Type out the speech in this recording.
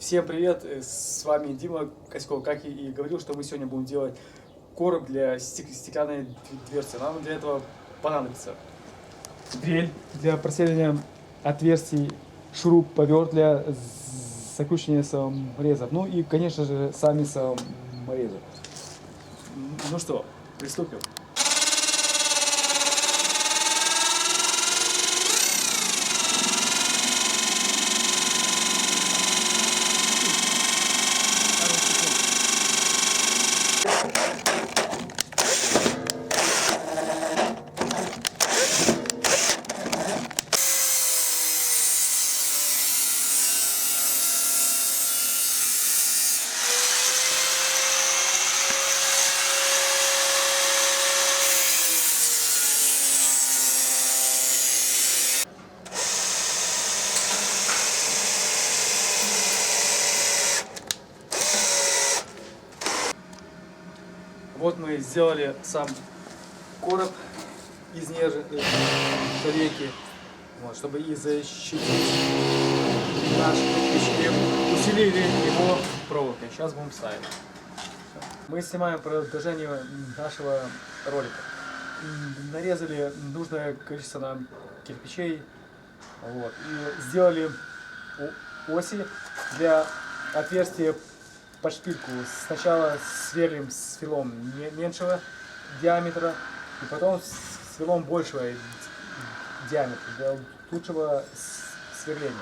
Всем привет, с вами Дима Коськов. Как и говорил, что мы сегодня будем делать короб для стеклянной дверцы. Нам для этого понадобится дрель для просверления отверстий, шуруповерт для закручивания саморезов, ну и, конечно же, сами саморезы. Ну что, приступим. Вот мы сделали сам короб из нержавейки, вот, чтобы и защитить наш кирпич, усилили его проволокой. Сейчас будем ставить. Мы снимаем продолжение нашего ролика. Нарезали нужное количество нам кирпичей, вот, и сделали оси для отверстия под шпильку. Сначала сверлим сверлом меньшего диаметра, и потом сверлом большего диаметра для лучшего сверления.